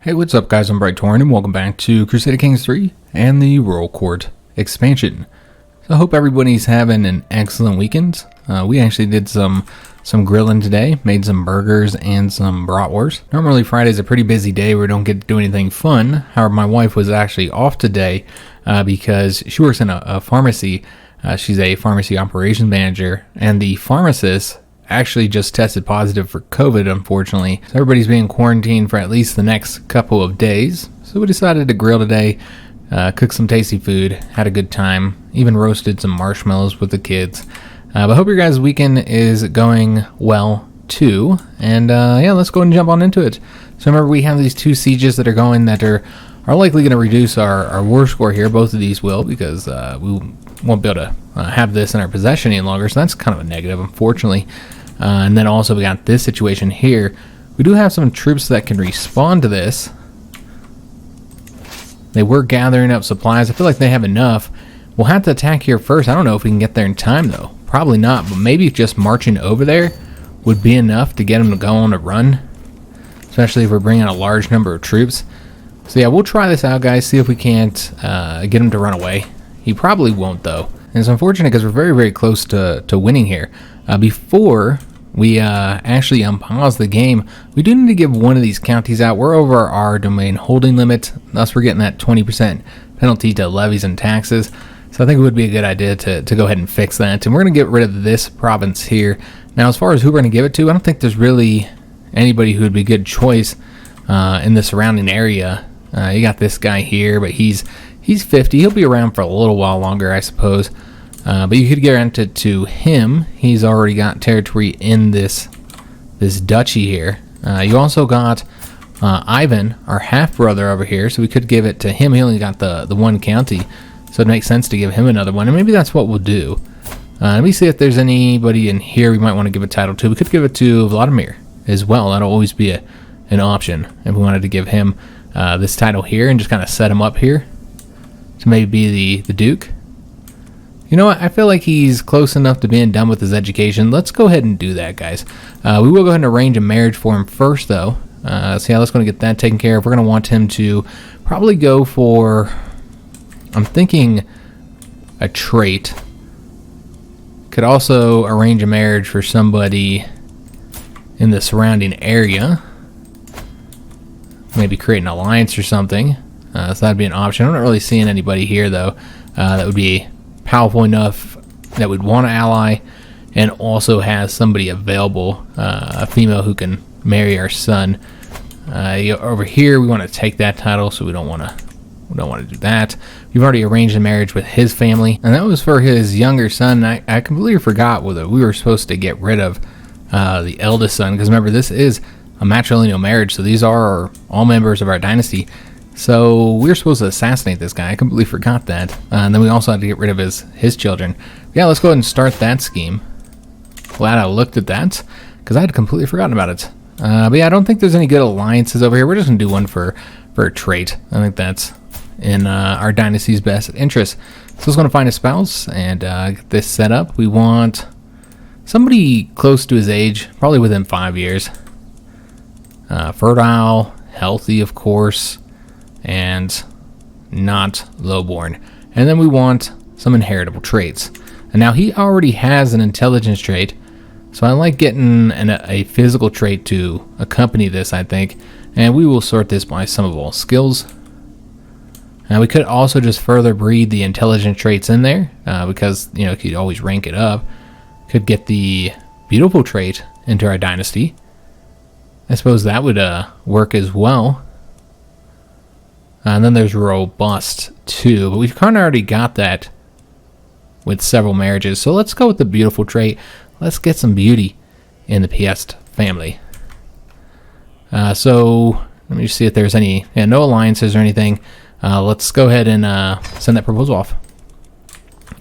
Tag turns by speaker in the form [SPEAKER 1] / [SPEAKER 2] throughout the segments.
[SPEAKER 1] Hey, what's up guys, I'm Praetorian and welcome back to Crusader Kings III and the Royal Court expansion. So I hope everybody's having an excellent weekend. We actually did some grilling today, made some burgers and some bratwurst. Normally Friday's a pretty busy day where we don't get to do anything fun. However, my wife was actually off today because she works in a pharmacy. She's a pharmacy operations manager, and the pharmacist actually just tested positive for COVID, unfortunately. So everybody's being quarantined for at least the next couple of days. So we decided to grill today, cook some tasty food, had a good time, even roasted some marshmallows with the kids. But I hope your guys' weekend is going well too. And yeah, let's go ahead and jump on into it. So remember, we have these two sieges that are going that are likely going to reduce our war score here. Both of these will, because we won't be able to have this in our possession any longer. So that's kind of a negative, unfortunately. And then also we got this situation here. We do have some troops that can respond to this. They were gathering up supplies. I feel like they have enough. We'll have to attack here first. I don't know if we can get there in time though. Probably not, but maybe just marching over there would be enough to get them to go on a run. Especially if we're bringing a large number of troops. So yeah, we'll try this out, guys. See if we can't get him to run away. He probably won't though. And it's unfortunate because we're very, very close to winning here. Before we actually unpause the game, we do need to give one of these counties out. We're over our domain holding limit, thus we're getting that 20% penalty to levies and taxes. So I think it would be a good idea to go ahead and fix that. And we're going to get rid of this province here. Now, as far as who we're going to give it to, I don't think there's really anybody who would be a good choice in the surrounding area. You got this guy here, but he's 50. He'll be around for a little while longer, I suppose. But you could guarantee it to him. He's already got territory in this duchy here. You also got Ivan, our half-brother over here, so we could give it to him. He only got the one county, so it makes sense to give him another one, and maybe that's what we'll do. Let me see if there's anybody in here we might want to give a title to. We could give it to Vladimir as well. That'll always be an option if we wanted to give him this title here and just kind of set him up here to maybe be the Duke. You know what? I feel like he's close enough to being done with his education. Let's go ahead and do that, guys. We will go ahead and arrange a marriage for him first, though. So yeah, let's go and get that taken care of. We're going to want him to probably go for, I'm thinking, a trait. Could also arrange a marriage for somebody in the surrounding area. Maybe create an alliance or something. So that'd be an option. I'm not really seeing anybody here, though, that would be powerful enough that would want to ally and also has somebody available, a female who can marry our son. Over here we want to take that title, so we don't want to do that. We've already arranged a marriage with his family, and that was for his younger son. I completely forgot whether we were supposed to get rid of the eldest son, because remember, this is a matrilineal marriage, so these are all members of our dynasty. So we were supposed to assassinate this guy. I completely forgot that. And then we also had to get rid of his children. Yeah, let's go ahead and start that scheme. Glad I looked at that, because I had completely forgotten about it. But yeah, I don't think there's any good alliances over here. We're just going to do one for a trait. I think that's in our dynasty's best interest. So let's go to find a spouse and get this set up. We want somebody close to his age, probably within 5 years. Fertile, healthy, of course, and not lowborn. And then we want some inheritable traits. And now he already has an intelligence trait, so I like getting a physical trait to accompany this, I think. And we will sort this by sum of all skills. Now we could also just further breed the intelligence traits in there, because you could always rank it up. Could get the beautiful trait into our dynasty. I suppose that would work as well. And then there's robust too, but we've kind of already got that with several marriages. So let's go with the beautiful trait. Let's get some beauty in the Piast family. So let me just see if there's any, no alliances or anything. Let's go ahead and send that proposal off.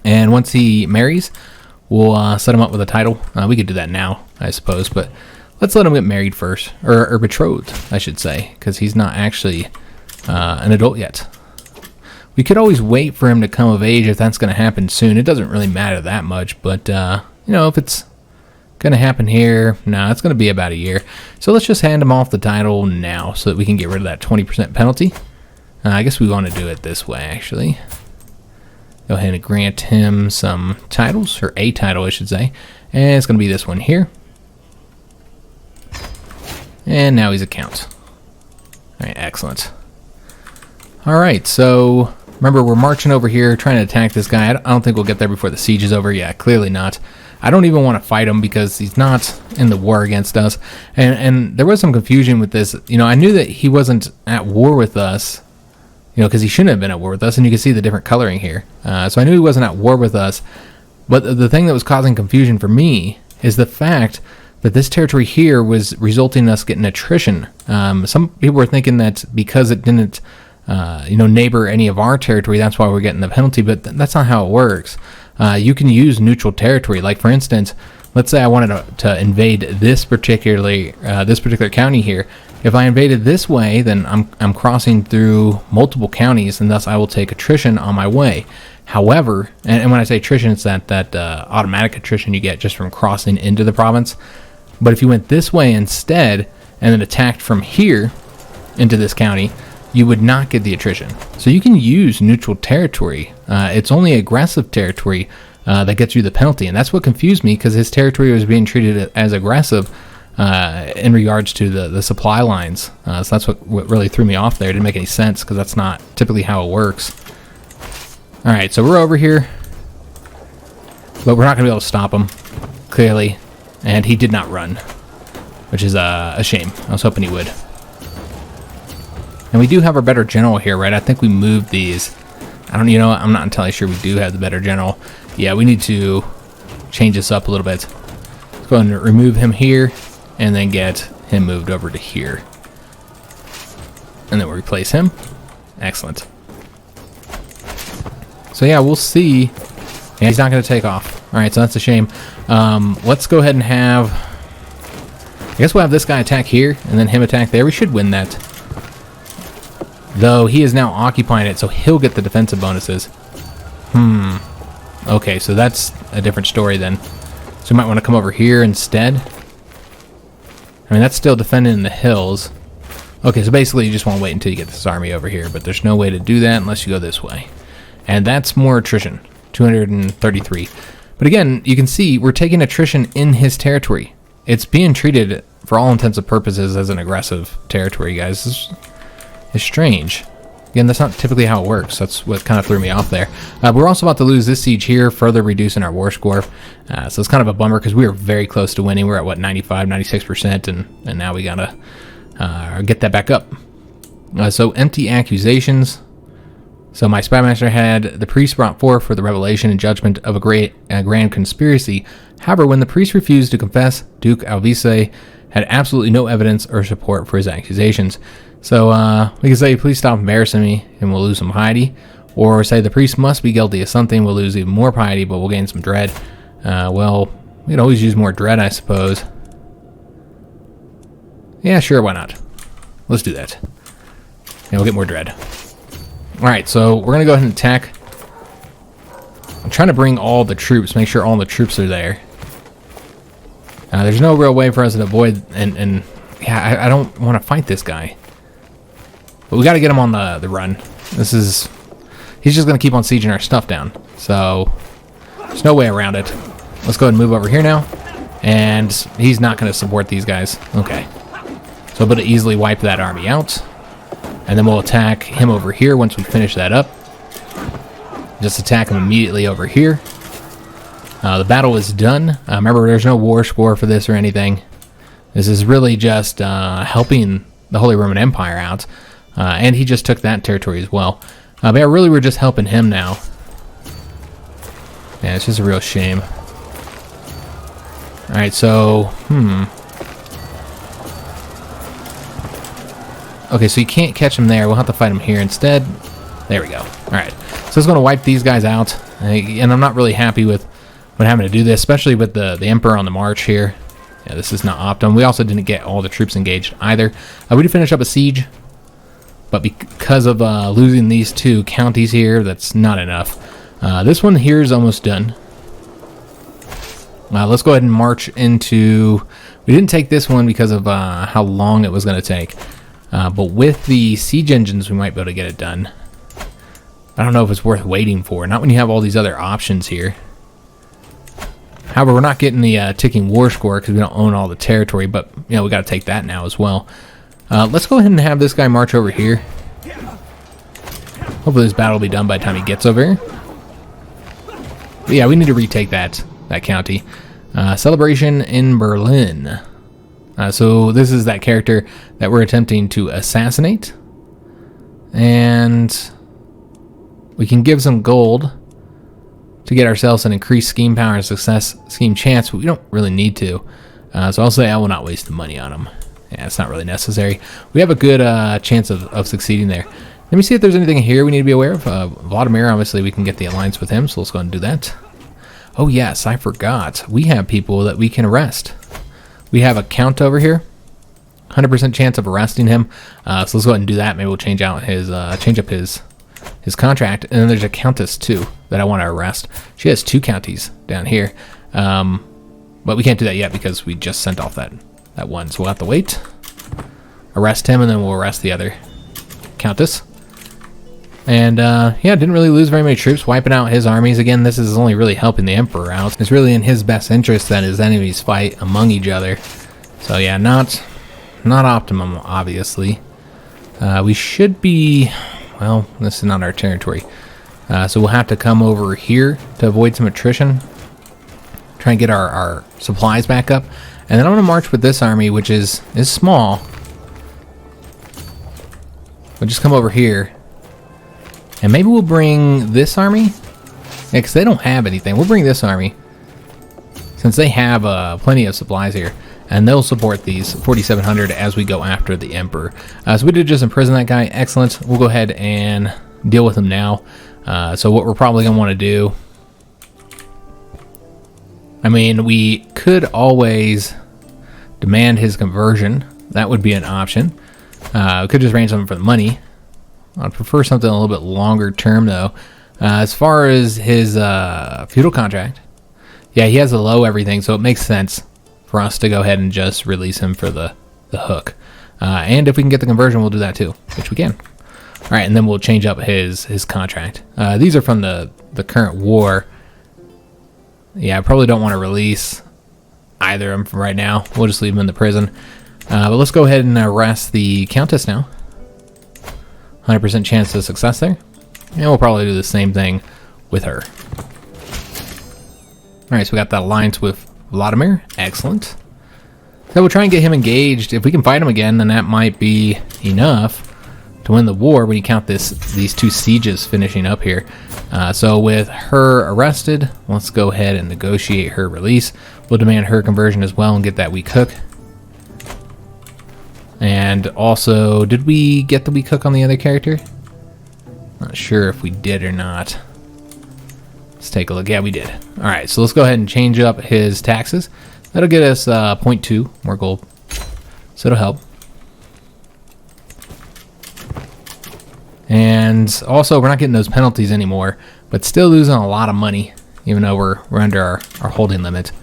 [SPEAKER 1] And once he marries, we'll set him up with a title. We could do that now, I suppose, but let's let him get married first, or betrothed, I should say, because he's not actually an adult yet. We could always wait for him to come of age if that's going to happen soon. It doesn't really matter that much, but if it's Gonna happen here? No, it's gonna be about a year. So let's just hand him off the title now so that we can get rid of that 20% penalty. I guess we want to do it this way, actually. Go ahead and grant him some titles, or a title, I should say. And it's gonna be this one here. And now he's a count. Alright, excellent. Alright, so remember, we're marching over here, trying to attack this guy. I don't think we'll get there before the siege is over. Yeah, clearly not. I don't even want to fight him because he's not in the war against us. And there was some confusion with this. You know, I knew that he wasn't at war with us, you know, because he shouldn't have been at war with us. And you can see the different coloring here. So I knew he wasn't at war with us. But the thing that was causing confusion for me is the fact that this territory here was resulting in us getting attrition. Some people were thinking that because it didn't neighbor any of our territory, that's why we're getting the penalty, but that's not how it works. You can use neutral territory. Like, for instance, let's say I wanted to invade this particular county here. If I invaded this way, then I'm crossing through multiple counties, and thus I will take attrition on my way. However, and when I say attrition, it's that automatic attrition you get just from crossing into the province. But if you went this way instead, and then attacked from here into this county, you would not get the attrition. So you can use neutral territory. It's only aggressive territory that gets you the penalty. And that's what confused me, because his territory was being treated as aggressive in regards to the supply lines. So that's what really threw me off there. It didn't make any sense, because that's not typically how it works. Alright, so we're over here. But we're not going to be able to stop him, clearly. And he did not run, which is a shame. I was hoping he would. And we do have our better general here, right? I think we moved these. I'm not entirely sure we do have the better general. Yeah, we need to change this up a little bit. Let's go ahead and remove him here, and then get him moved over to here. And then we'll replace him. Excellent. So yeah, we'll see. Yeah, he's not going to take off. Alright, so that's a shame. Let's go ahead and have... I guess we'll have this guy attack here, and then him attack there. We should win that. Though he is now occupying it, so he'll get the defensive bonuses. Okay, so that's a different story then. So we might want to come over here instead. I mean, that's still defending in the hills. Okay, so basically you just want to wait until you get this army over here, but there's no way to do that unless you go this way. And that's more attrition. 233. But again, you can see we're taking attrition in his territory. It's being treated, for all intents and purposes, as an aggressive territory, guys. It's strange. Again, that's not typically how it works. That's what kind of threw me off there. We're also about to lose this siege here, further reducing our war score. So it's kind of a bummer, because we were very close to winning. We're at, what, 95, 96%, and now we gotta get that back up. So empty accusations. So my spymaster had the priest brought forth for the revelation and judgment of a grand conspiracy. However, when the priest refused to confess, Duke Alvise had absolutely no evidence or support for his accusations. So we can say, please stop embarrassing me, and we'll lose some piety. Or say the priest must be guilty of something, we'll lose even more piety, but we'll gain some dread. Well, we can always use more dread, I suppose. Yeah, sure, why not? Let's do that. And we'll get more dread. Alright, so we're going to go ahead and attack. I'm trying to bring all the troops, make sure all the troops are there. There's no real way for us to avoid, and yeah, I don't want to fight this guy. But we got to get him on the run. He's just going to keep on sieging our stuff down. So, there's no way around it. Let's go ahead and move over here now. And he's not going to support these guys. Okay. So, I'm able to easily wipe that army out. And then we'll attack him over here once we finish that up. Just attack him immediately over here. The battle is done. Remember, there's no war score for this or anything. This is really just helping the Holy Roman Empire out. And he just took that territory as well. But yeah, really, we're just helping him now. Yeah, it's just a real shame. Alright, so, Okay, so you can't catch him there. We'll have to fight him here instead. There we go. Alright, so it's going to wipe these guys out. And I'm not really happy with having to do this, especially with the Emperor on the march here. Yeah, this is not optimum. We also didn't get all the troops engaged either. We did finish up a siege, but because of losing these two counties here, that's not enough. This one here is almost done. Let's go ahead and march into... We didn't take this one because of how long it was going to take. But with the siege engines, we might be able to get it done. I don't know if it's worth waiting for. Not when you have all these other options here. However, we're not getting the ticking war score because we don't own all the territory. But, you know, we got to take that now as well. Let's go ahead and have this guy march over here. Hopefully this battle will be done by the time he gets over here. But yeah, we need to retake that county. Celebration in Berlin. So this is that character that we're attempting to assassinate. And we can give some gold to get ourselves an increased scheme power and success scheme chance, but we don't really need to. So I'll say I will not waste the money on him. Yeah, it's not really necessary. We have a good chance of succeeding there. Let me see if there's anything here we need to be aware of. Vladimir, obviously, we can get the alliance with him, so let's go ahead and do that. Oh, yes, I forgot. We have people that we can arrest. We have a count over here. 100% chance of arresting him. So let's go ahead and do that. Maybe we'll change out his, change up his contract. And then there's a countess, too, that I want to arrest. She has 2 counties down here. But we can't do that yet because we just sent off that one. So we'll have to wait. Arrest him, and then we'll arrest the other countess. And, yeah, didn't really lose very many troops, wiping out his armies. Again, this is only really helping the Emperor out. It's really in his best interest that his enemies fight among each other. So, yeah, not optimum, obviously. We should be... Well, this is not our territory. So we'll have to come over here to avoid some attrition. Try and get our supplies back up. And then I'm going to march with this army, which is small. We'll just come over here. And maybe we'll bring this army. Yeah, because they don't have anything. We'll bring this army. Since they have plenty of supplies here. And they'll support these 4,700 as we go after the Emperor. So we did just imprison that guy. Excellent. We'll go ahead and deal with him now. So what we're probably going to want to do... I mean, we could always demand his conversion. That would be an option. We could just ransom him for the money. I'd prefer something a little bit longer term, though. As far as his feudal contract, yeah, he has a low everything, so it makes sense for us to go ahead and just release him for the hook. And if we can get the conversion, we'll do that too, which we can. All right, and then we'll change up his contract. These are from the current war. Yeah, I probably don't want to release either of them from right now. We'll just leave them in the prison. But let's go ahead and arrest the Countess now. 100% chance of success there. And we'll probably do the same thing with her. Alright, so we got that alliance with Vladimir. Excellent. So we'll try and get him engaged. If we can fight him again, then that might be enough to win the war when you count these 2 sieges finishing up here. So with her arrested, let's go ahead and negotiate her release. We'll demand her conversion as well and get that weak hook. And also, did we get the weak hook on the other character? Not sure if we did or not. Let's take a look. Yeah, we did. Alright, so let's go ahead and change up his taxes. That'll get us 0.2 more gold. So it'll help. And also, we're not getting those penalties anymore, but still losing a lot of money, even though we're under our holding limit.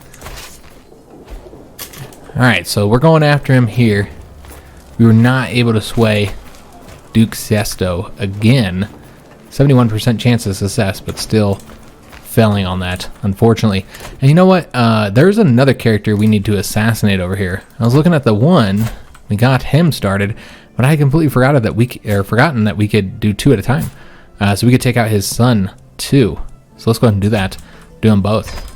[SPEAKER 1] Alright, so we're going after him here. We were not able to sway Duke Sesto again. 71% chance of success, but still failing on that, unfortunately. And you know what? There's another character we need to assassinate over here. I was looking at the one. We got him started, but I had completely forgotten that we could do 2 at a time. So we could take out his son, too. So let's go ahead and do that. Do them both.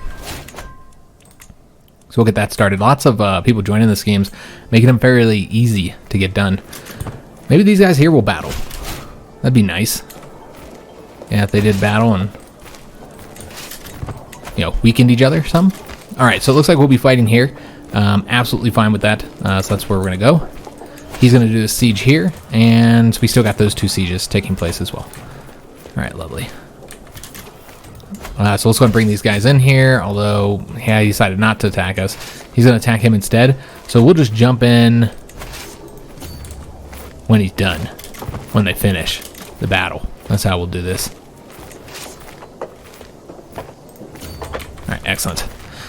[SPEAKER 1] So we'll get that started. Lots of people joining the schemes, making them fairly easy to get done. Maybe these guys here will battle. That'd be nice. Yeah, if they did battle and, you know, weakened each other some. All right, so it looks like we'll be fighting here. Absolutely fine with that. So that's where we're going to go. He's going to do the siege here, and we still got those 2 sieges taking place as well. All right, lovely. So let's go and bring these guys in here, although yeah, he decided not to attack us. He's going to attack him instead. So we'll just jump in when he's done, when they finish the battle. That's how we'll do this. All right, excellent.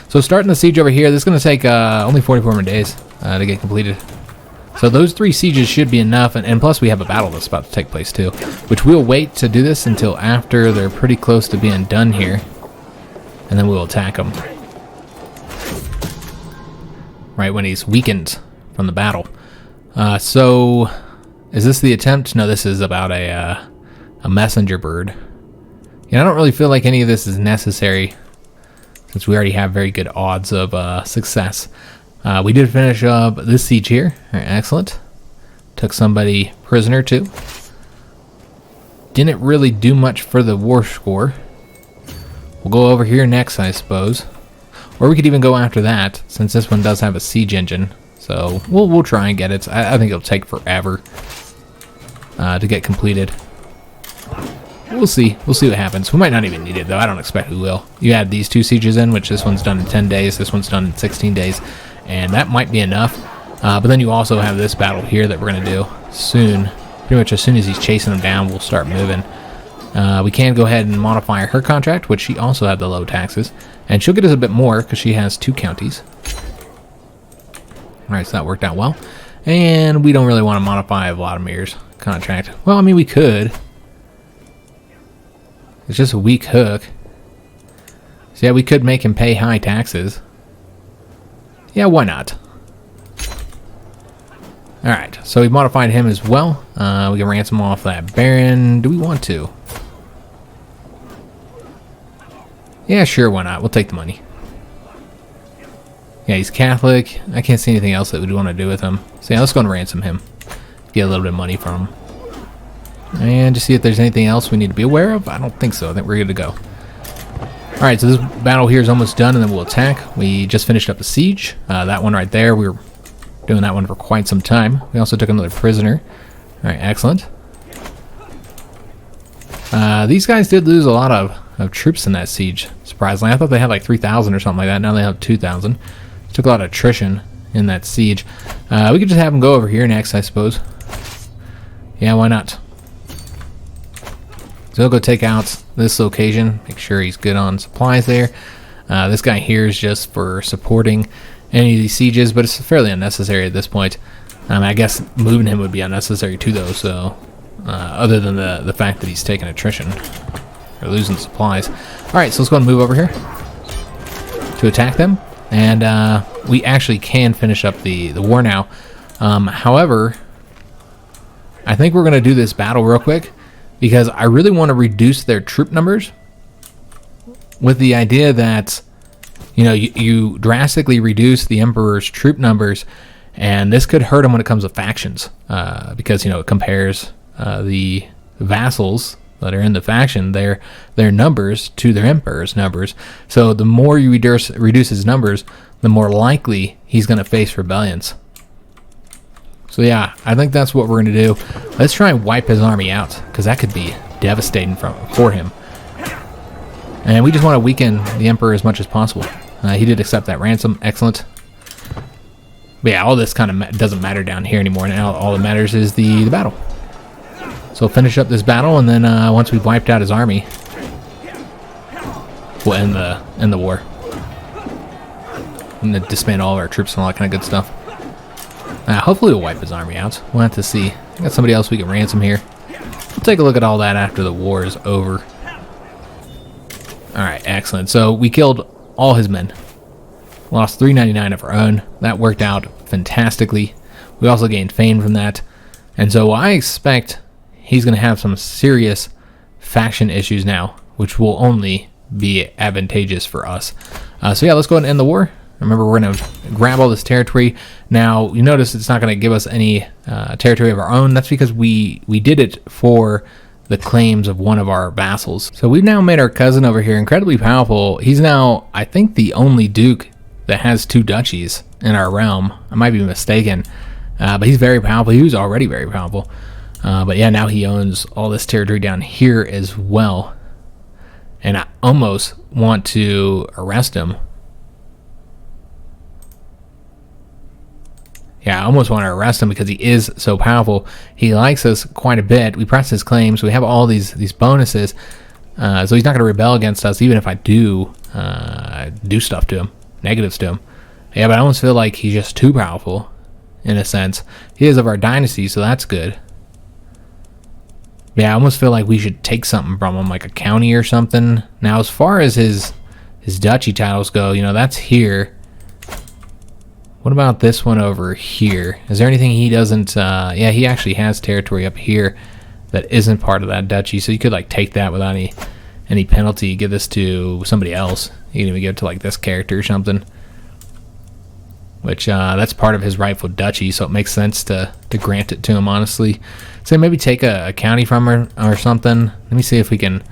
[SPEAKER 1] So starting the siege over here, this is going to take only 44 more days to get completed. So those 3 sieges should be enough, and plus we have a battle that's about to take place too, which we'll wait to do this until after they're pretty close to being done here, and then we'll attack them. Right when he's weakened from the battle. So, is this the attempt? No, this is about a messenger bird. I don't really feel like any of this is necessary, since we already have very good odds of success. We did finish up this siege here. All right, excellent. Took somebody prisoner too. Didn't really do much for the war score. We'll go over here next, I suppose. Or we could even go after that, since this one does have a siege engine. So we'll try and get it. I think it'll take forever to get completed. We'll see. We'll see what happens. We might not even need it, though. I don't expect we will. You add these 2 sieges in, which this one's done in 10 days. This one's done in 16 days. And that might be enough. But then you also have this battle here that we're going to do soon. Pretty much as soon as he's chasing them down, we'll start moving. We can go ahead and modify her contract, which she also had the low taxes. And she'll get us a bit more because she has 2 counties. Alright, so that worked out well. And we don't really want to modify Vladimir's contract. Well, I mean, we could. It's just a weak hook. So yeah, we could make him pay high taxes. Yeah, why not? Alright, so we modified him as well. We can ransom off that Baron. Do we want to? Yeah, sure, why not? We'll take the money. Yeah, he's Catholic. I can't see anything else that we'd want to do with him. So yeah, let's go and ransom him. Get a little bit of money from him. And just see if there's anything else we need to be aware of. I don't think so. I think we're good to go. Alright, so this battle here is almost done, and then we'll attack. We just finished up a siege. That one right there, we were doing that one for quite some time. We also took another prisoner. Alright, excellent. These guys did lose a lot of troops in that siege, surprisingly. I thought they had like 3,000 or something like that. Now they have 2,000. Took a lot of attrition in that siege. We could just have them go over here next, I suppose. Yeah, why not? So he'll go take out this location, make sure he's good on supplies there. This guy here is just for supporting any of these sieges, but it's fairly unnecessary at this point. I guess moving him would be unnecessary too, though, so other than the fact that he's taking attrition or losing supplies. Alright, so let's go and move over here to attack them. And we actually can finish up the war now. However, I think we're going to do this battle real quick, because I really want to reduce their troop numbers with the idea that, you know, you drastically reduce the Emperor's troop numbers, and this could hurt him when it comes to factions, because, you know, it compares the vassals that are in the faction, their numbers to their Emperor's numbers. So the more you reduce his numbers, the more likely he's going to face rebellions. So yeah, I think that's what we're going to do. Let's try and wipe his army out, because that could be devastating for him. And we just want to weaken the Emperor as much as possible. He did accept that ransom. Excellent. But yeah, all this kind of doesn't matter down here anymore. Now all that matters is the battle. So we'll finish up this battle, and then once we've wiped out his army, we'll end the war. And then disband all of our troops and all that kind of good stuff. Hopefully we'll wipe his army out. We'll have to see. I got somebody else we can ransom here. We'll take a look at all that after the war is over. Alright, excellent. So we killed all his men. Lost 399 of our own. That worked out fantastically. We also gained fame from that. And so I expect he's going to have some serious faction issues now, which will only be advantageous for us. So yeah, let's go ahead and end the war. Remember, we're going to grab all this territory. Now, you notice it's not going to give us any territory of our own. That's because we did it for the claims of one of our vassals. So we've now made our cousin over here incredibly powerful. He's now, I think, the only duke that has 2 duchies in our realm. I might be mistaken, but he's very powerful. He was already very powerful. But yeah, now he owns all this territory down here as well. And I almost want to arrest him. Yeah, I almost want to arrest him because he is so powerful. He likes us quite a bit. We press his claims. We have all these bonuses. So he's not going to rebel against us, even if I do stuff to him. negatives to him. Yeah, but I almost feel like he's just too powerful, in a sense. He is of our dynasty, so that's good. Yeah, I almost feel like we should take something from him, like a county or something. Now, as far as his duchy titles go, you know, that's here. What about this one over here? Is there anything he doesn't... yeah, he actually has territory up here that isn't part of that duchy, so you could, like, take that without any penalty, give this to somebody else. You can even give it to, like, this character or something. Which, that's part of his rightful duchy, so it makes sense to grant it to him, honestly. So maybe take a county from her or something. Let me see if we can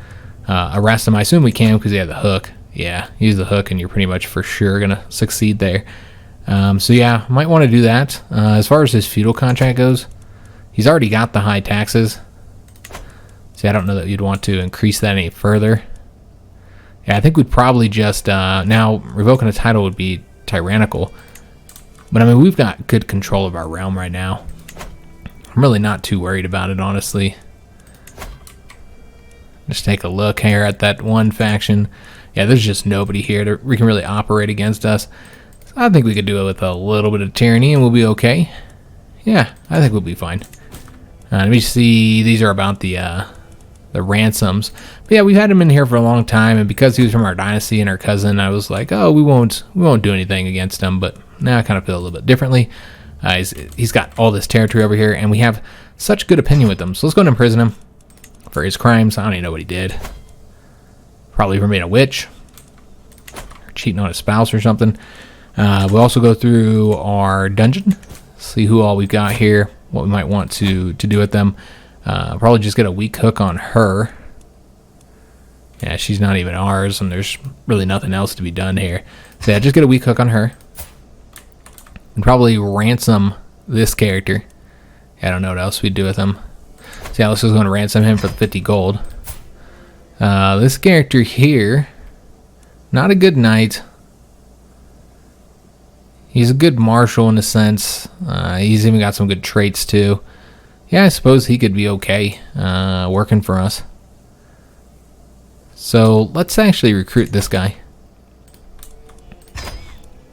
[SPEAKER 1] arrest him. I assume we can because he had the hook. Yeah, use the hook and you're pretty much for sure going to succeed there. So yeah, might want to do that. As far as his feudal contract goes, he's already got the high taxes. See, I don't know that you'd want to increase that any further. Yeah, I think we'd probably just... now, revoking a title would be tyrannical. But, I mean, we've got good control of our realm right now. I'm really not too worried about it, honestly. Just take a look here at that one faction. Yeah, there's just nobody here that we can really operate against us. So I think we could do it with a little bit of tyranny and we'll be okay. Yeah, I think we'll be fine. Let me see. These are about the ransoms. But yeah, we've had him in here for a long time, and because he was from our dynasty and our cousin, I was like, oh, we won't do anything against him. But now I kind of feel a little bit differently. He's got all this territory over here, and we have such good opinion with him. So let's go and imprison him for his crimes. I don't even know what he did. Probably for being a witch, or cheating on his spouse or something. We'll also go through our dungeon, see who all we've got here, what we might want to do with them. Probably just get a weak hook on her. Yeah, she's not even ours, and there's really nothing else to be done here. So yeah, just get a weak hook on her. And probably ransom this character. Yeah, I don't know what else we'd do with him. So yeah, let's just go and ransom him for 50 gold. This character here, not a good knight. He's a good marshal in a sense. He's even got some good traits too. Yeah, I suppose he could be okay working for us. So let's actually recruit this guy.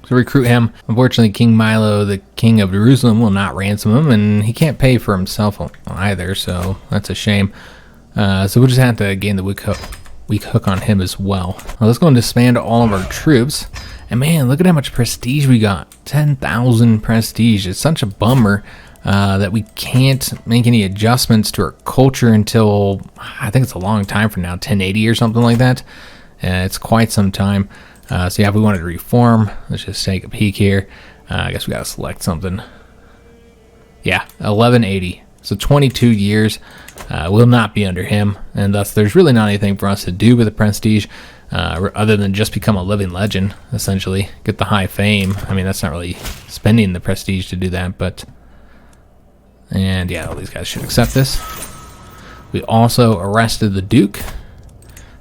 [SPEAKER 1] So recruit him. Unfortunately, King Milo, the king of Jerusalem, will not ransom him, and he can't pay for himself either, so that's a shame. So we'll just have to gain the weak hook on him as well. Now let's go and disband all of our troops. And man, look at how much prestige we got. 10,000 prestige. It's such a bummer that we can't make any adjustments to our culture until, I think it's a long time from now, 1080 or something like that. It's quite some time. So yeah, if we wanted to reform, let's just take a peek here. I guess we gotta select something. Yeah, 1180. So 22 years will not be under him, and thus there's really not anything for us to do with the prestige other than just become a living legend, essentially. Get the high fame. I mean, that's not really spending the prestige to do that, but... And yeah, all these guys should accept this. We also arrested the Duke.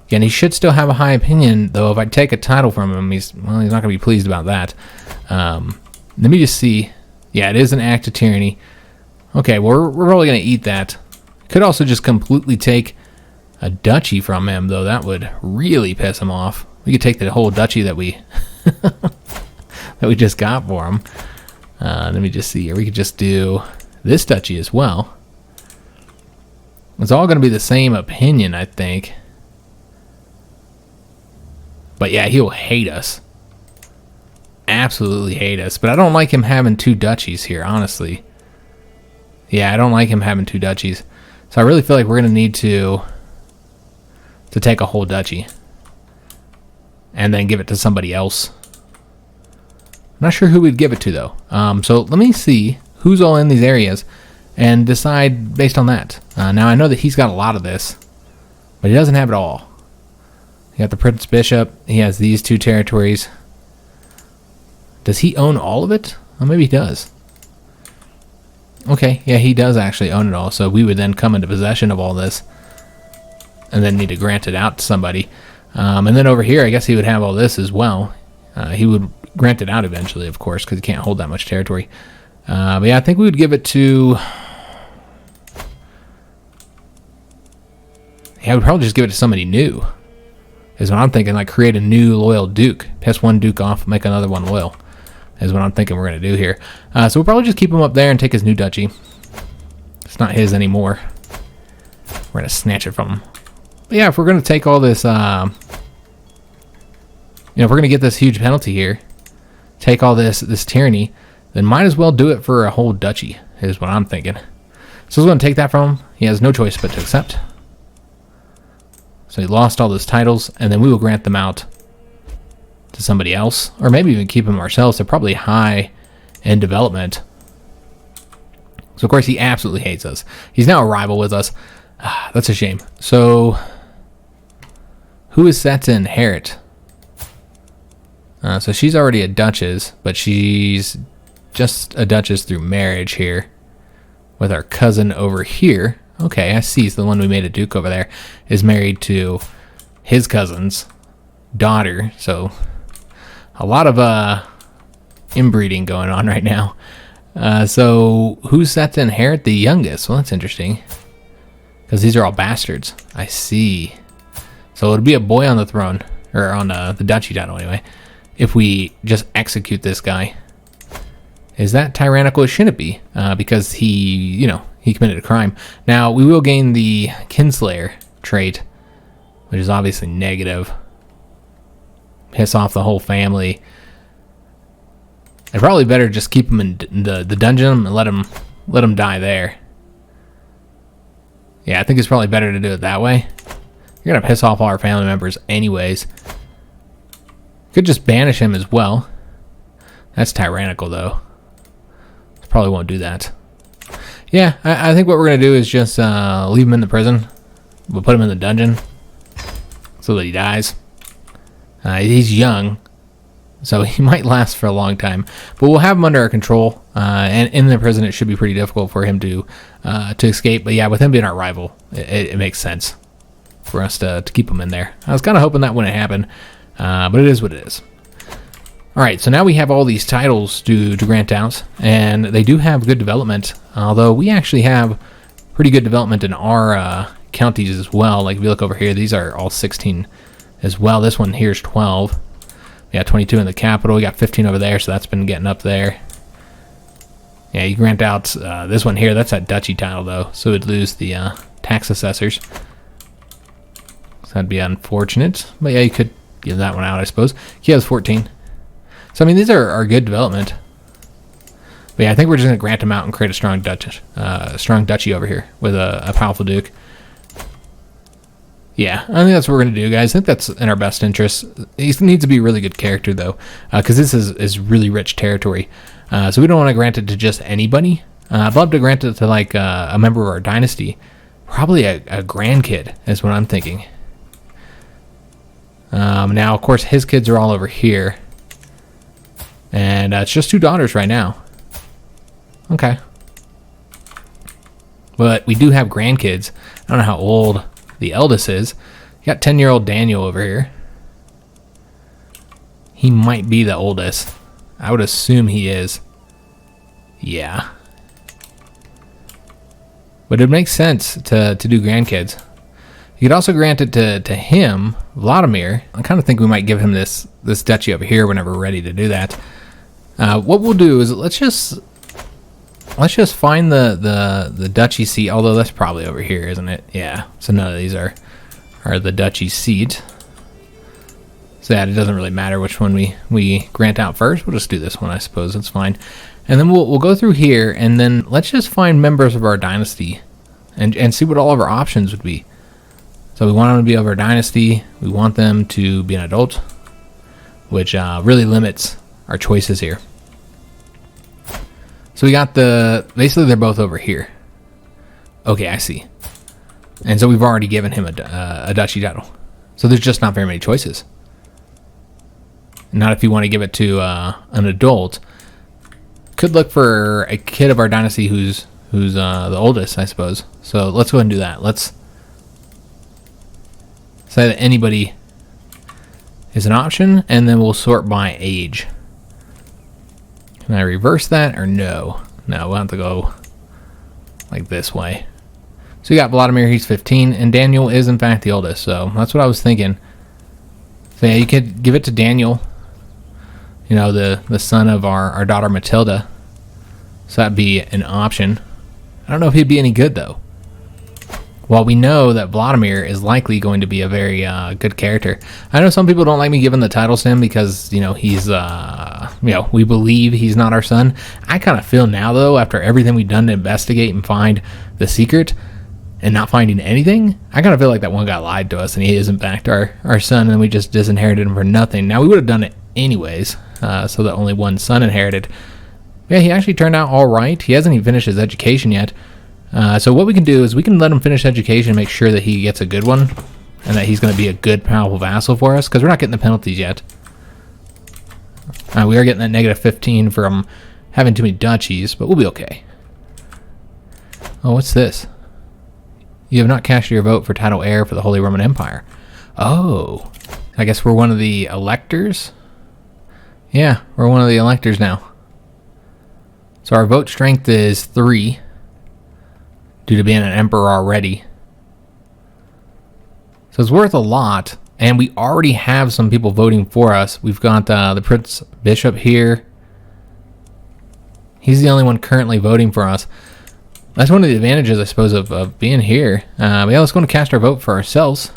[SPEAKER 1] Again, he should still have a high opinion, though. If I take a title from him, he's not going to be pleased about that. Let me just see. Yeah, it is an act of tyranny. Okay, well, we're probably going to eat that. Could also just completely take a duchy from him, though. That would really piss him off. We could take the whole duchy that we that we just got for him. Let me just see here. We could just do this duchy as well. It's all going to be the same opinion, I think. But yeah, he'll hate us. Absolutely hate us. But I don't like him having two duchies here, honestly. Yeah, I don't like him having two duchies. So I really feel like we're going to need to take a whole duchy. And then give it to somebody else. I'm not sure who we'd give it to, though. So let me see who's all in these areas and decide based on that. Now, I know that he's got a lot of this, but he doesn't have it all. You got the Prince Bishop. He has these two territories. Does he own all of it? Oh, maybe he does. Okay, yeah, he does actually own it all, so we would then come into possession of all this and then need to grant it out to somebody. And then over here, I guess he would have all this as well. He would grant it out eventually, of course, because he can't hold that much territory. But yeah, I think we would give it to... Yeah, I would probably just give it to somebody new. is what I'm thinking. Like, create a new loyal duke. Piss one duke off, make another one loyal, is what I'm thinking we're going to do here. So we'll probably just keep him up there and take his new duchy. It's not his anymore. We're going to snatch it from him. But yeah, if we're going to take all this, if we're going to get this huge penalty here, take all this tyranny, then might as well do it for a whole duchy, is what I'm thinking. So we're going to take that from him. He has no choice but to accept. So he lost all those titles, and then we will grant them out to somebody else, or maybe even keep them ourselves. They're probably high in development. So of course he absolutely hates us. He's now a rival with us. That's a shame. So who is set to inherit? So she's already a duchess, but she's just a duchess through marriage here with our cousin over here. Okay, I see. So the one we made a duke over there is married to his cousin's daughter. So a lot of inbreeding going on right now. So who's set to inherit? The youngest. Well, that's interesting, because these are all bastards. I see. So it would be a boy on the throne, or on the duchy title anyway, if we just execute this guy. Is that tyrannical? It shouldn't be, because he committed a crime. Now, we will gain the Kinslayer trait, which is obviously negative. Piss off the whole family. I'd probably better just keep him in the dungeon and let him die there. Yeah, I think it's probably better to do it that way. You're going to piss off all our family members anyways. Could just banish him as well. That's tyrannical, though. Probably won't do that. Yeah, I think what we're going to do is just leave him in the prison. We'll put him in the dungeon so that he dies. He's young, so he might last for a long time. But we'll have him under our control. And in the prison, it should be pretty difficult for him to escape. But yeah, with him being our rival, it makes sense for us to keep him in there. I was kind of hoping that wouldn't happen, but it is what it is. All right, so now we have all these titles to grant out, and they do have good development, although we actually have pretty good development in our counties as well. Like if you look over here, these are all 16 as well. This one here is 12. We got 22 in the capital. We got 15 over there, so that's been getting up there. Yeah, you grant out this one here. That's that duchy title, though, so we'd lose the tax assessors. So that'd be unfortunate, but yeah, you could give that one out, I suppose. He has 14. So, I mean, these are good development. But yeah, I think we're just going to grant him out and create a strong duchy over here with a powerful duke. Yeah, I think that's what we're going to do, guys. I think that's in our best interest. He needs to be a really good character, though, because this is really rich territory. So we don't want to grant it to just anybody. I'd love to grant it to, like, a member of our dynasty. Probably a grandkid is what I'm thinking. Now, of course, his kids are all over here. And it's just 2 daughters right now. Okay. But we do have grandkids. I don't know how old the eldest is. You got 10-year-old Daniel over here. He might be the oldest. I would assume he is. Yeah. But it makes sense to do grandkids. You could also grant it to him, Vladimir. I kind of think we might give him this duchy over here whenever we're ready to do that. What we'll do is let's just find the duchy seat, although that's probably over here, isn't it? Yeah. So none of these are the duchy seat. So that it doesn't really matter which one we grant out first. We'll just do this one, I suppose. That's fine. And then we'll go through here, and then let's just find members of our dynasty and see what all of our options would be. So we want them to be of our dynasty. We want them to be an adult, which really limits our choices here. So we got basically they're both over here. Okay, I see. And so we've already given him a duchy title. So there's just not very many choices. Not if you want to give it to an adult. Could look for a kid of our dynasty who's the oldest, I suppose. So let's go ahead and do that. Let's say that anybody is an option, and then we'll sort by age. Can I reverse that or no? No, we'll have to go like this way. So you got Vladimir, he's 15, and Daniel is in fact the oldest, so that's what I was thinking. So yeah, you could give it to Daniel. You know, the son of our daughter Matilda. So that'd be an option. I don't know if he'd be any good though. Well, we know that Vladimir is likely going to be a very good character. I know some people don't like me giving the titles to him because, you know, he's, we believe he's not our son. I kind of feel now, though, after everything we've done to investigate and find the secret and not finding anything, I kind of feel like that one guy lied to us and he is, in fact, our son, and we just disinherited him for nothing. Now, we would have done it anyways, so that only one son inherited. Yeah, he actually turned out all right. He hasn't even finished his education yet. So what we can do is we can let him finish education and make sure that he gets a good one and that he's going to be a good, powerful vassal for us, because we're not getting the penalties yet. We are getting that negative 15 from having too many duchies, but we'll be okay. Oh, what's this? You have not cast your vote for title heir for the Holy Roman Empire. Oh, I guess we're one of the electors? Yeah, we're one of the electors now. So our vote strength is 3. Due to being an emperor already. So it's worth a lot, and we already have some people voting for us. We've got the Prince Bishop here. He's the only one currently voting for us. That's one of the advantages, I suppose, of being here. But yeah, let's go and cast our vote for ourselves.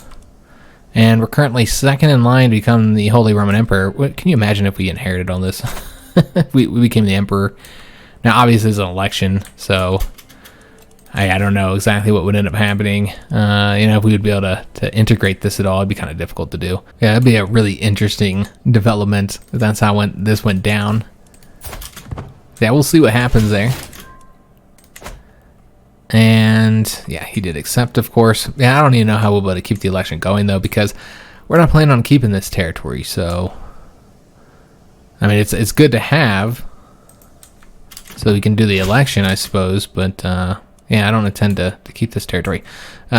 [SPEAKER 1] And we're currently second in line to become the Holy Roman Emperor. Can you imagine if we inherited all this? we became the emperor. Now, obviously, it's an election, so I don't know exactly what would end up happening. If we would be able to integrate this at all, it'd be kind of difficult to do. Yeah, it'd be a really interesting development if that's how this went down. Yeah, we'll see what happens there. And yeah, he did accept, of course. Yeah, I don't even know how we'll be able to keep the election going though, because we're not planning on keeping this territory. So, I mean, it's good to have, so we can do the election, I suppose. But yeah, I don't intend to keep this territory.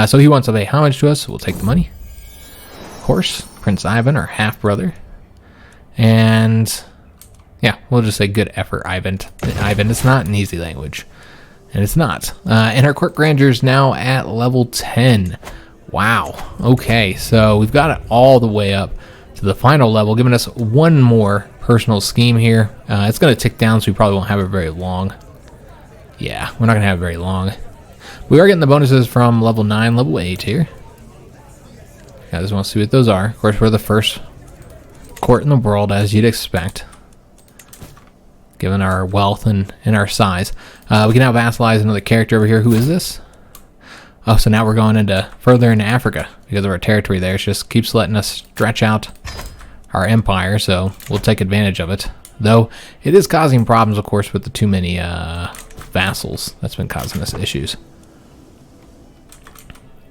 [SPEAKER 1] So he wants to pay homage to us, so we'll take the money. Of course, Prince Ivan, our half-brother. And yeah, we'll just say good effort, Ivan. Ivan, it's not an easy language. And it's not. And our court grandeur is now at level 10. Wow. Okay, so we've got it all the way up to the final level, giving us one more personal scheme here. It's going to tick down, so we probably won't have it very long. Yeah, we're not going to have it very long. We are getting the bonuses from level 9, level 8 here. I just want to see what those are. Of course, we're the first court in the world, as you'd expect, given our wealth and our size. We can now vassalize another character over here. Who is this? Oh, so now we're going further into Africa because of our territory there. It just keeps letting us stretch out our empire, so we'll take advantage of it. Though it is causing problems, of course, with the too many vassals. That's been causing us issues.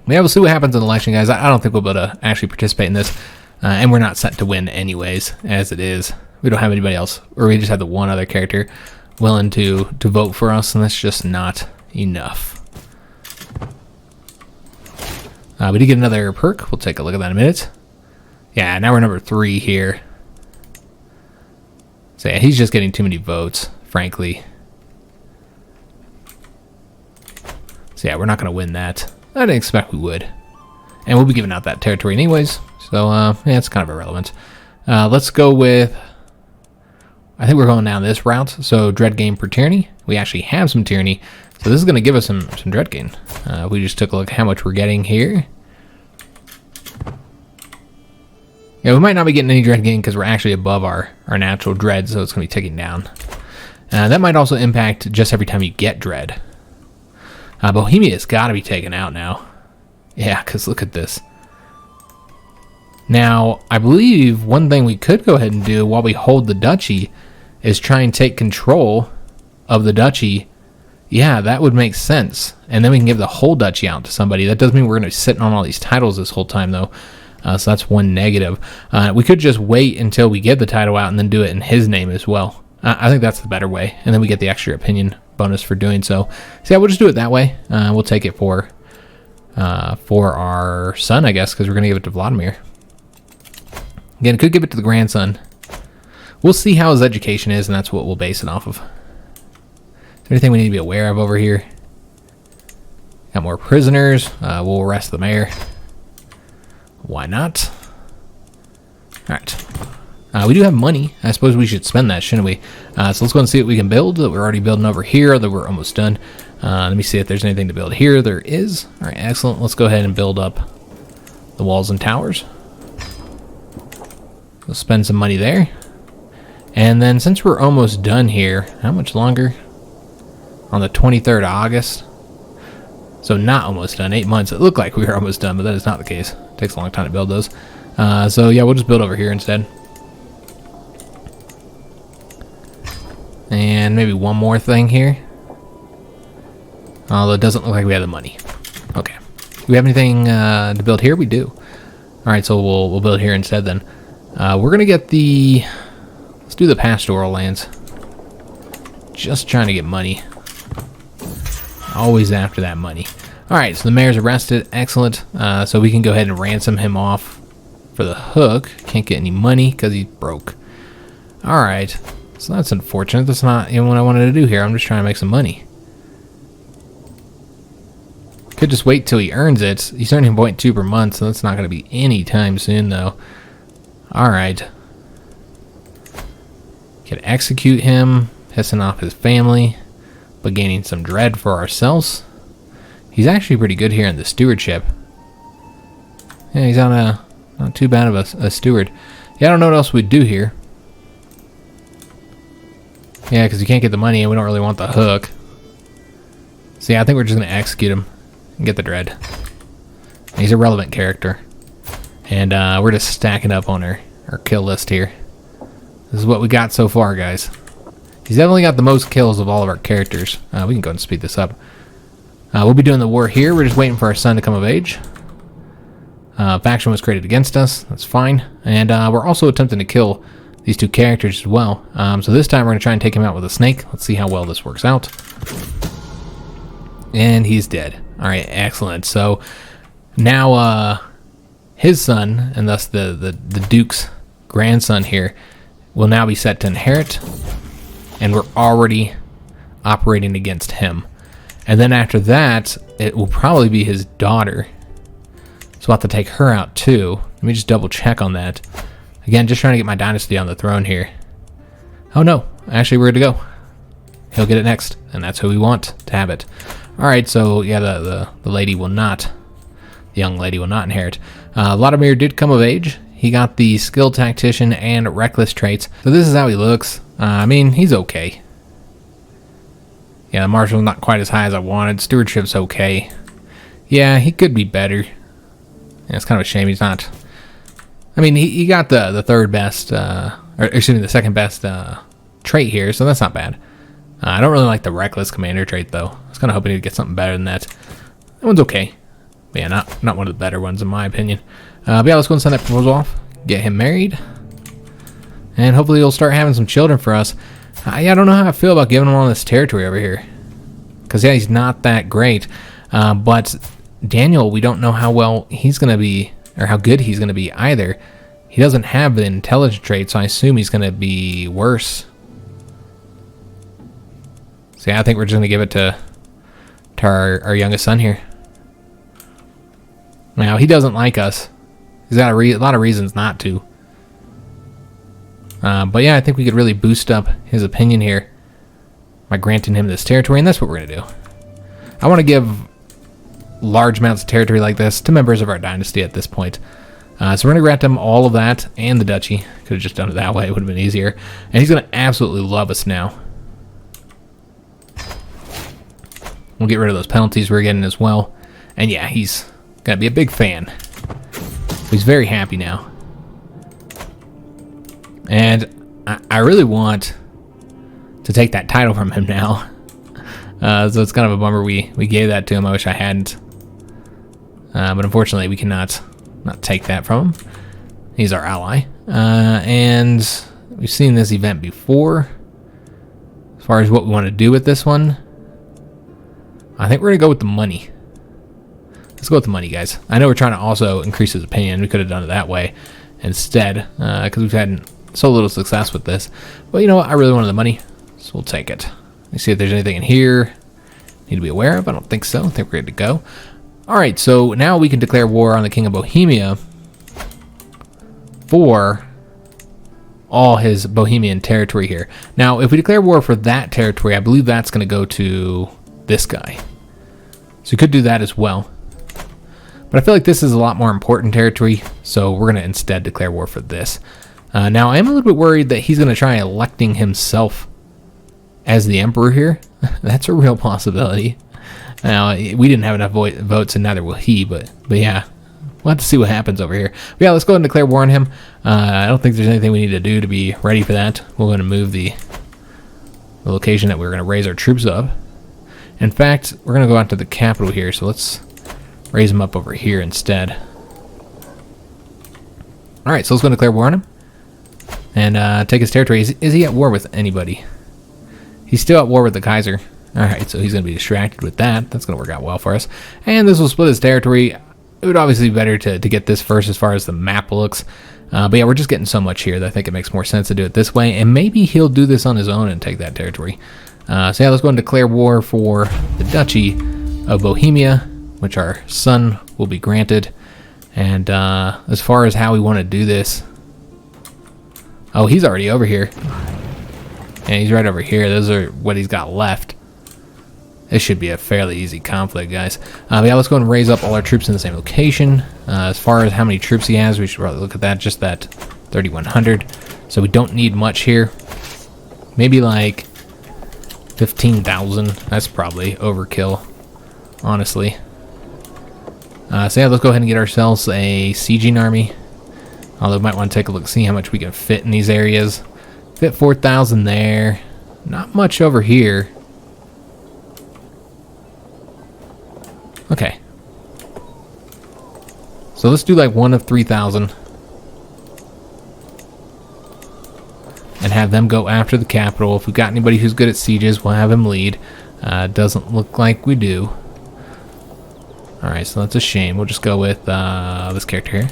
[SPEAKER 1] Yeah, we'll see what happens in the election, guys. I don't think we'll be able to actually participate in this. And we're not set to win anyways, as it is. We don't have anybody else, or we just have the one other character willing to vote for us, and that's just not enough. We did get another perk. We'll take a look at that in a minute. Yeah, now we're number 3 here. So yeah, he's just getting too many votes, frankly. So yeah, we're not going to win that. I didn't expect we would. And we'll be giving out that territory anyways. So yeah, it's kind of irrelevant. Let's go with, I think we're going down this route. So dread gain per tyranny. We actually have some tyranny. So this is going to give us some dread gain. We just took a look at how much we're getting here. Yeah, we might not be getting any dread gain because we're actually above our natural dread, so it's going to be ticking down. That might also impact just every time you get dread. Bohemia has got to be taken out now. Yeah, because look at this. Now, I believe one thing we could go ahead and do while we hold the duchy is try and take control of the duchy. Yeah, that would make sense. And then we can give the whole duchy out to somebody. That doesn't mean we're going to be sitting on all these titles this whole time, though. So that's one negative. We could just wait until we get the title out and then do it in his name as well. I think that's the better way. And then we get the extra opinion bonus for doing so. So yeah, we'll just do it that way. We'll take it for our son, I guess, because we're going to give it to Vladimir. Again, could give it to the grandson. We'll see how his education is, and that's what we'll base it off of. Is there anything we need to be aware of over here? Got more prisoners. We'll arrest the mayor. Why not? Alright. We do have money. I suppose we should spend that, shouldn't we? So let's go and see what we can build. We're already building over here, that we're almost done. Let me see if there's anything to build here. There is. Alright, excellent. Let's go ahead and build up the walls and towers. We'll spend some money there. And then since we're almost done here, how much longer? On the 23rd of August. So not almost done, 8 months. It looked like we were almost done, but that is not the case. It takes a long time to build those. So yeah, we'll just build over here instead. And maybe one more thing here. Although it doesn't look like we have the money. Okay. Do we have anything to build here? We do. Alright, so we'll build here instead then. We're going to get the... Let's do the pastoral lands. Just trying to get money. Always after that money. Alright, so the mayor's arrested. Excellent. So we can go ahead and ransom him off for the hook. Can't get any money because he's broke. Alright. So that's unfortunate. That's not even what I wanted to do here. I'm just trying to make some money. Could just wait till he earns it. He's earning 0.2 per month, so that's not going to be any time soon, though. Alright. Could execute him, pissing off his family, but gaining some dread for ourselves. He's actually pretty good here in the stewardship. Yeah, he's on a not too bad of a steward. Yeah, I don't know what else we'd do here. Yeah, because you can't get the money and we don't really want the hook. So yeah, I think we're just going to execute him and get the dread. He's a relevant character. And we're just stacking up on our kill list here. This is what we got so far, guys. He's definitely got the most kills of all of our characters. We can go and speed this up. We'll be doing the war here. We're just waiting for our son to come of age. Faction was created against us. That's fine. And we're also attempting to kill these two characters as well. So this time we're going to try and take him out with a snake. Let's see how well this works out. And he's dead. Alright, excellent. So now his son, and thus the Duke's grandson here, will now be set to inherit. And we're already operating against him. And then after that, it will probably be his daughter. So we'll have to take her out too. Let me just double check on that. Again, just trying to get my dynasty on the throne here. Oh no, actually we're good to go. He'll get it next, and that's who we want to have it. Alright, so yeah, the lady will not, the young lady will not inherit. Vladimir did come of age. He got the skilled tactician and reckless traits. So this is how he looks. I mean, he's okay. Yeah, the marshal's not quite as high as I wanted. Stewardship's okay. Yeah, he could be better. Yeah, it's kind of a shame he's not. I mean, he got the third best, or excuse me, the second best trait here, so that's not bad. I don't really like the reckless commander trait, though. I was kind of hoping he'd get something better than that. That one's okay. But yeah, not one of the better ones, in my opinion. But yeah, let's go and send that proposal off. Get him married. And hopefully he'll start having some children for us. Yeah, I don't know how I feel about giving him all this territory over here. Because, yeah, he's not that great. But Daniel, we don't know how well he's going to be, or how good he's going to be either. He doesn't have the intelligence trait, so I assume he's going to be worse. So yeah, I think we're just going to give it to our youngest son here. Now, he doesn't like us. He's got a lot of reasons not to. But yeah, I think we could really boost up his opinion here by granting him this territory, and that's what we're going to do. I want to give large amounts of territory like this to members of our dynasty at this point. So we're going to grant him all of that and the duchy. Could have just done it that way. It would have been easier. And he's going to absolutely love us now. We'll get rid of those penalties we're getting as well. And yeah, he's going to be a big fan. He's very happy now. And I really want to take that title from him now. So it's kind of a bummer we gave that to him. I wish I hadn't. But unfortunately, we cannot not take that from him. He's our ally. And we've seen this event before. As far as what we want to do with this one, I think we're going to go with the money. Let's go with the money, guys. I know we're trying to also increase his opinion. We could have done it that way instead, because we've had so little success with this. But you know what? I really wanted the money, so we'll take it. Let me see if there's anything in here need to be aware of. I don't think so. I think we're good to go. All right, so now we can declare war on the King of Bohemia for all his Bohemian territory here. Now, if we declare war for that territory, I believe that's going to go to this guy. So we could do that as well. But I feel like this is a lot more important territory, so we're going to instead declare war for this. Now, I am a little bit worried that he's going to try electing himself as the emperor here. That's a real possibility. Now, we didn't have enough votes, and neither will he, but yeah. We'll have to see what happens over here. But yeah, let's go ahead and declare war on him. I don't think there's anything we need to do to be ready for that. We're going to move the location that we're going to raise our troops up. In fact, we're going to go out to the capital here, so let's raise them up over here instead. Alright, so let's go and declare war on him. And take his territory. Is he at war with anybody? He's still at war with the Kaiser. Alright, so he's going to be distracted with that. That's going to work out well for us. And this will split his territory. It would obviously be better to get this first as far as the map looks. But yeah, we're just getting so much here that I think it makes more sense to do it this way. And maybe he'll do this on his own and take that territory. So yeah, let's go and declare war for the Duchy of Bohemia, which our son will be granted. And as far as how we want to do this... Oh, he's already over here. And he's right over here. Those are what he's got left. This should be a fairly easy conflict, guys. But yeah, let's go and raise up all our troops in the same location. As far as how many troops he has, we should probably look at that. Just that 3,100. So we don't need much here. Maybe like 15,000. That's probably overkill, honestly. So yeah, let's go ahead and get ourselves a sieging army. Although we might want to take a look, see how much we can fit in these areas. Fit 4,000 there. Not much over here. Okay. So let's do like one of 3,000. And have them go after the capital. If we've got anybody who's good at sieges, we'll have him lead. Doesn't look like we do. Alright, so that's a shame. We'll just go with this character here.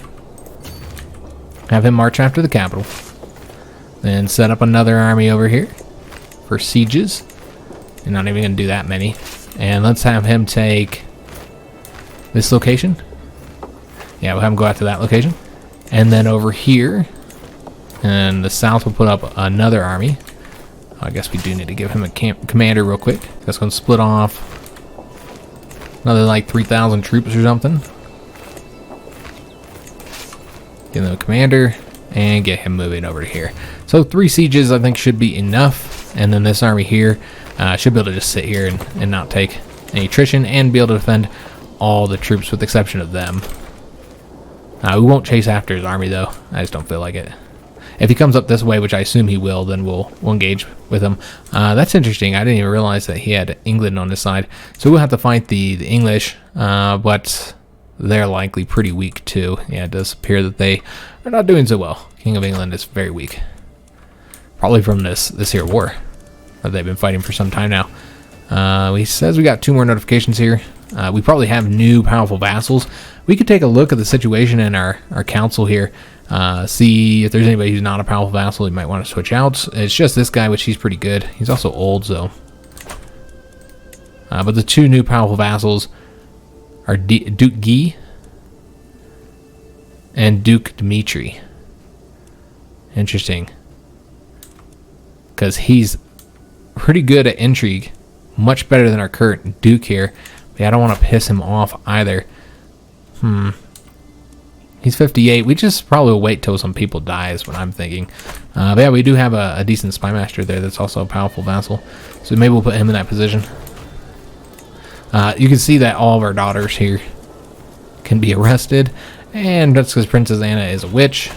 [SPEAKER 1] Have him march after the capital. Then set up another army over here for sieges. And not even going to do that many. And let's have him take this location. Yeah, we'll have him go after that location. And then over here, and the south will put up another army. I guess we do need to give him a commander real quick. That's going to split off another like 3,000 troops or something. Give him a commander and get him moving over to here. So 3 sieges I think should be enough. And then this army here should be able to just sit here and not take any attrition and be able to defend all the troops with the exception of them. We won't chase after his army though. I just don't feel like it. If he comes up this way, which I assume he will, then we'll engage with him. That's interesting. I didn't even realize that he had England on his side. So we'll have to fight the English, but they're likely pretty weak too. Yeah, it does appear that they are not doing so well. King of England is very weak. Probably from this here war that they've been fighting for some time now. He says we got 2 more notifications here. We probably have new powerful vassals. We could take a look at the situation in our council here. See if there's anybody who's not a powerful vassal you might want to switch out. It's just this guy, which he's pretty good. He's also old, so. But the 2 new powerful vassals are Duke Guy and Duke Dmitri. Interesting. Because he's pretty good at intrigue. Much better than our current Duke here. But yeah, I don't want to piss him off either. He's 58. We just probably wait till some people die is what I'm thinking. But yeah, we do have a decent spy master there that's also a powerful vassal. So maybe we'll put him in that position. You can see that all of our daughters here can be arrested. And that's because Princess Anna is a witch.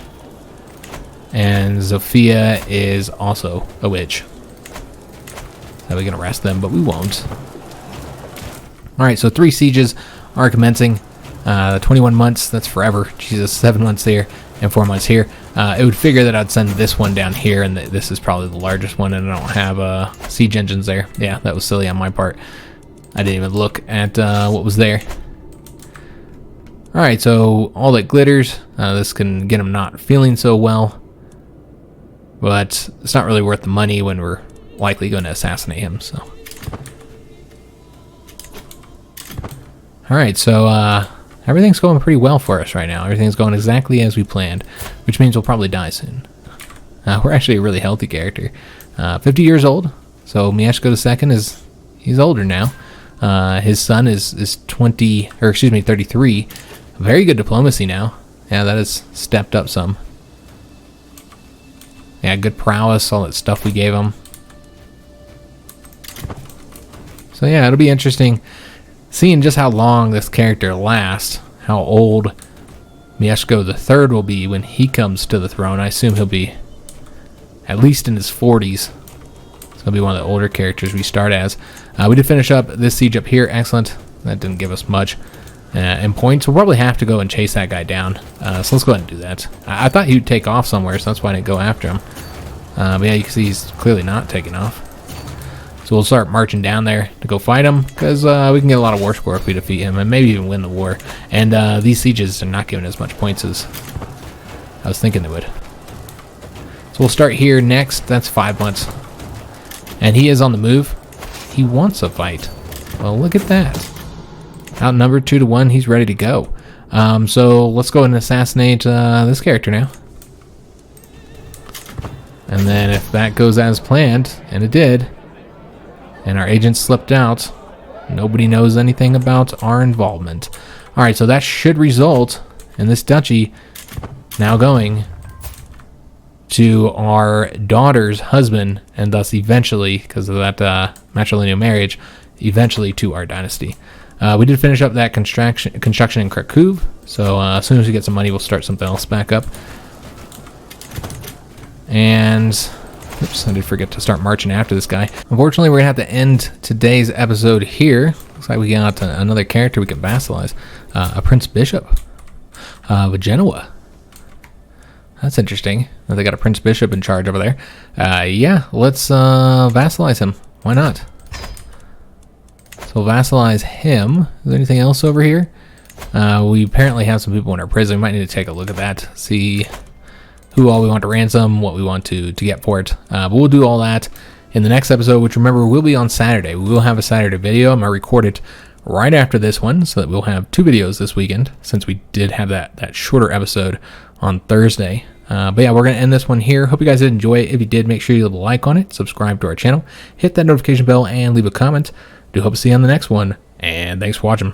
[SPEAKER 1] And Zofia is also a witch. So we can arrest them, but we won't. Alright, so 3 sieges are commencing. 21 months, that's forever. Jesus, 7 months there and 4 months here. It would figure that I'd send this one down here, and this is probably the largest one, and I don't have siege engines there. Yeah, that was silly on my part. I didn't even look at what was there. Alright, so all that glitters. This can get him not feeling so well. But it's not really worth the money when we're likely going to assassinate him, so. Alright, so everything's going pretty well for us right now. Everything's going exactly as we planned, which means we'll probably die soon. We're actually a really healthy character. 50 years old, so Mieszko II he's older now. His son is 33. Very good diplomacy now. Yeah, that has stepped up some. Yeah, good prowess, all that stuff we gave him. So yeah, it'll be interesting seeing just how long this character lasts, how old Mieszko III will be when he comes to the throne. I assume he'll be at least in his 40s. So he'll be one of the older characters we start as. We did finish up this siege up here. Excellent. That didn't give us much. In points, we'll probably have to go and chase that guy down. So let's go ahead and do that. I thought he'd take off somewhere, so that's why I didn't go after him. But yeah, you can see he's clearly not taking off. So we'll start marching down there to go fight him, because we can get a lot of war score if we defeat him, and maybe even win the war. And these sieges are not giving as much points as I was thinking they would. So we'll start here next. That's 5 months. And he is on the move. He wants a fight. Well, look at that. Outnumbered 2-1. He's ready to go. So let's go and assassinate this character now. And then if that goes as planned, and it did, and our agent slipped out, nobody knows anything about our involvement. Alright, so that should result in this duchy now going to our daughter's husband, and thus eventually, because of that matrilineal marriage, eventually to our dynasty. We did finish up that construction in Krakow, so as soon as we get some money, we'll start something else back up. And oops, I did forget to start marching after this guy. Unfortunately, we're gonna have to end today's episode here. Looks like we got another character we can vassalize, a Prince Bishop with Genoa. That's interesting. They got a Prince Bishop in charge over there. Yeah, let's vassalize him. Why not? So vassalize him. Is there anything else over here? We apparently have some people in our prison. We might need to take a look at that. See who all we want to ransom, what we want to get for it. But we'll do all that in the next episode, which remember will be on Saturday. We will have a Saturday video. I'm going to record it right after this one so that we'll have 2 videos this weekend, since we did have that shorter episode on Thursday. But yeah, we're going to end this one here. Hope you guys did enjoy it. If you did, make sure you leave a like on it, subscribe to our channel, hit that notification bell, and leave a comment. Do hope to see you on the next one, and thanks for watching.